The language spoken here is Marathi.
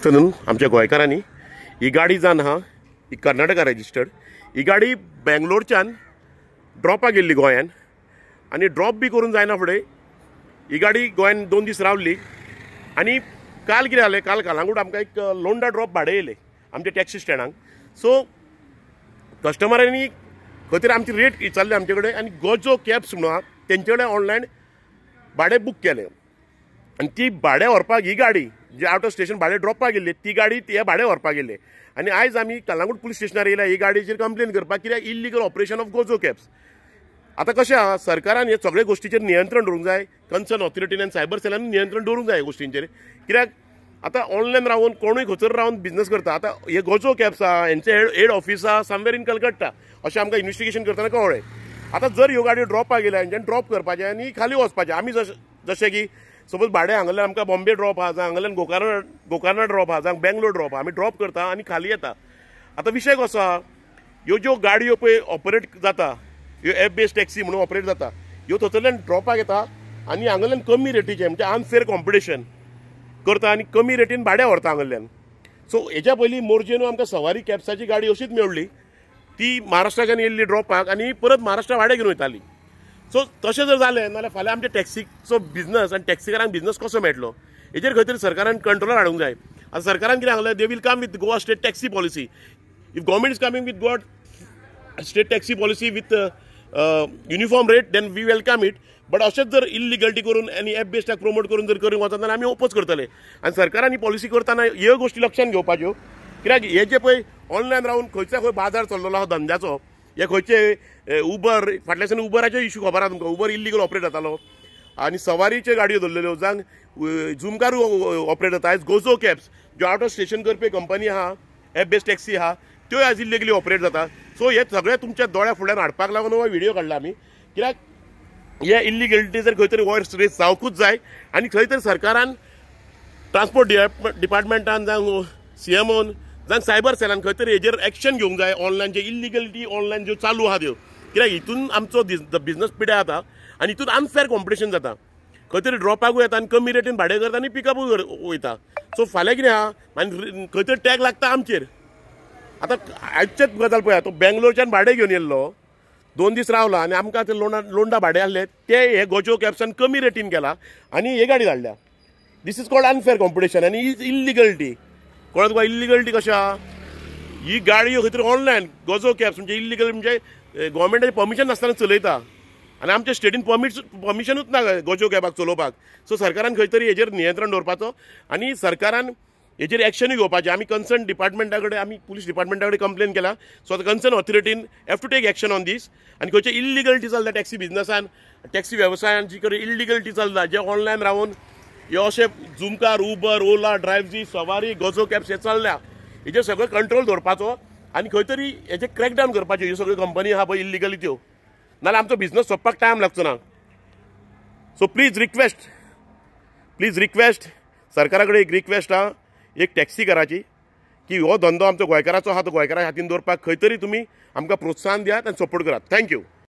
आफ्टरनून आमच्या गोंयकारांनी ही गाडी जावन आहा ही कर्नाटका रजिस्टर्ड। ही गाडी बेंगलोरच्यान ड्रॉपाक गेल्ली गोंयान आनी ड्रॉप बी करून जायना फुडें ही गाडी गोंयान 2 दीस रावली आनी काल कितें जालें, कालांगूट आमकां एक लोंडा ड्रॉप भाडें येयलें आमच्या टॅक्सी स्टँडाक। सो कस्टमरांनी खंय तरी आमची रेट विचारली आमचे कडेन आनी गोजो कॅब्स म्हणून आहा तेंचे कडेन ऑनलायन भाडें बूक केलें आनी ती भाडें व्हरपाक ही गाडी जी आउट ऑफ स्टेशन भाडें ड्रॉपाक गेल्ली ती गाडी हे भाडें व्हरपाक गेल्ले आनी आयज आमी कलांगूट पुलीस स्टेशनार येयल्या ही गाडयेचेर कंप्लेन करपाक, कित्याक illegal operation of Gojo cabs. आतां कशें आहा, सरकारान हे सगळे गोश्टीचेर नियंत्रण दवरूंक जाय, कन्सर्न ऑथॉरिटीन आनी सायबर सेलान नियंत्रण दवरूंक जाय ह्या गोश्टींचेर। कित्याक आतां ऑनलायन रावन कोणूय खंयसर रावन बिझनेस करता। आतां हे गोजो कॅब्स आहा हेंचे हेड ऑफिस आहा समवेर इन कलकत्ता अशें आमकां इन्व्हेस्टिगेशन करतना कळ्ळें। आतां जर ह्यो गाडयो ड्रॉपाक गेल्या हेंच्यानी ड्रॉप करपाचें आनी खाली वचपाचें। आमी जशें की सपोज भाडें हांगाल्यान आमकां बॉम्बे ड्रॉप आहा, जावं हांगाल्यान गोकर्णा ड्रॉप आहा, जावं बेंगलोर ड्रॉप आहा, आमी ड्रॉप करता आनी खाली येता। आतां विशय कसो आहा, ह्यो ज्यो गाडयो पळय ऑपरेट जाता ह्यो एप बेस्ड टॅक्सी म्हणून ऑपरेट जाता, ह्यो थंयसरल्यान ड्रॉपाक येता आनी हांगाल्यान कमी रेटीचें म्हणजे अनफेअर कॉम्पिटिशन करता आनी कमी रेटीन भाडें व्हरता हांगाल्यान। सो हेच्या पयलीं मोरजेन आमकां सवारी कॅब्साची गाडी अशीच मेळ्ळी, ती महाराष्ट्राच्यान येयल्ली ड्रॉपाक आनी परत महाराष्ट्रा भाडें घेवन वयताली। सो तशें जर जालें नाल्यार फाल्यां आमच्या टॅक्सीचो बिझनस आनी टॅक्सीकारांक बिझनस कसो मेळटलो हेचेर खंय तरी सरकारान कंट्रोलार हाडूंक जाय। आतां सरकारान कितें सांगलें, they will come with Goa state taxi policy. If government is coming with Goa state taxi policy with uniform rate then we welcome it. But अशेंच जर इल्लिगलिटी करून आनी एप बेस्डाक प्रमोट करून जर करूंक वचत जाल्यार आमी ओपोज करतले। आनी सरकारान ही पॉलिसी करतना ह्यो गोश्टी लक्षांत घेवपाच्यो, कित्याक हे जे पळय ऑनलायन रावन खंयच्या खंय बाजार चल्लेलो आहा धंद्याचो, हे खंयचे उबर फाटल्याच्यान उबराचे इशू खबर आहा तुमकां, उबर इल्लीगल ऑपरेट जातालो आनी सवारीच्यो गाडयो धरलेल्यो, जावं झुमकारू ऑपरेट जाता। आयज गोजो कॅब्स ज्यो out of station Karpi company आहा, एप बेस्ड टॅक्सी आहा, त्यो आयज इल्लिगली ऑपरेट जाता। सो हे सगळे तुमच्या दोळ्या फुड्यान हाडपाक लागून हो व्हिडिओ काडला आमी, कित्याक हे इल्लिगलिटी जर खंय तरी वॉयस रेस जावंकूच जाय आनी खंय तरी सरकारान ट्रान्सपोर्ट डिपार्टमेंटान जावं CMOन जावं सायबर सेलान खंय तरी हेजेर एक्शन घेवंक जाय। ऑनलायन जे इल्लिगलिटी ऑनलायन ज्यो चालू आहा त्यो, कित्याक हितून आमचो बिझनस पिड्यार जाता आनी हितून अनफेअर कॉम्पिटिशन जाता। खंय तरी ड्रॉपाकूय येता आनी कमी रेटीन भाडें करता आनी पिकअपूय वयता। सो फाल्यां कितें आहा, आनी खंय तरी टॅग लागता आमचेर। आतां आयचेच गजाल पळया, तो बेंगलोरच्यान भाडें घेवन येयल्लो 2 दीस रावला आनी आमकां ते लोंडा भाडें आहलें ते हे गोजो कॅब्सान कमी रेटीन केला आनी हे गाडी धाडल्या। This is called unfair competition आनी इल्लिगलिटी। कळत तुका इल्लिगलिटी कशें आहा, ही गाडयो खंय तरी ऑनलायन गोजो कॅब्स म्हणजे इल्लिगल म्हणजे गव्हर्मेंटाचें परमिशन नासतना चलयता आनी आमच्या स्टेटीन परमिशनूच ना गोजो कॅबाक चलोवपाक। सो सरकारान खंय तरी हेजेर नियंत्रण दवरपाचो आनी सरकारान हेजेर एक्शनूय घेवपाचें। आमी कन्सर्न डिपार्टमेंटा कडेन आमी पुलीस डिपार्टमेंटा कडेन कंप्लेन केला। सो आतां कन्सर्न ऑथॉरिटीन have to take action on this आनी खंयचे इल्लिगलिटी चलता टॅक्सी बिझनसान, टॅक्सी वेवसायान जी कडेन इल्लिगलिटी चलता, जे ऑनलायन रावन हे अशे झुमकार उबर ओला ड्रायव्हजी सवारी गोजो कॅब्स हे चल्ल्या, हेजेर सगळो कंट्रोल दवरपाचो आनी खंय तरी हेजे क्रॅकडावन करपाच्यो ह्यो सगळ्यो कंपनी आहा पळय इल्लिगली त्यो, नाल्यार आमचो बिझनस सोंपपाक टायम लागचो ना। सो प्लीज रिक्वेस्ट सरकारा कडेन एक रिक्वेस्ट आहा एक टॅक्सीकाराची, की हो धंदो आमचो गोंयकाराचो आहा तो गोंयकारा हातीन दवरपाक खंय तरी तुमी आमकां प्रोत्साहन दियात आनी सपोर्ट करात। थँक्यू।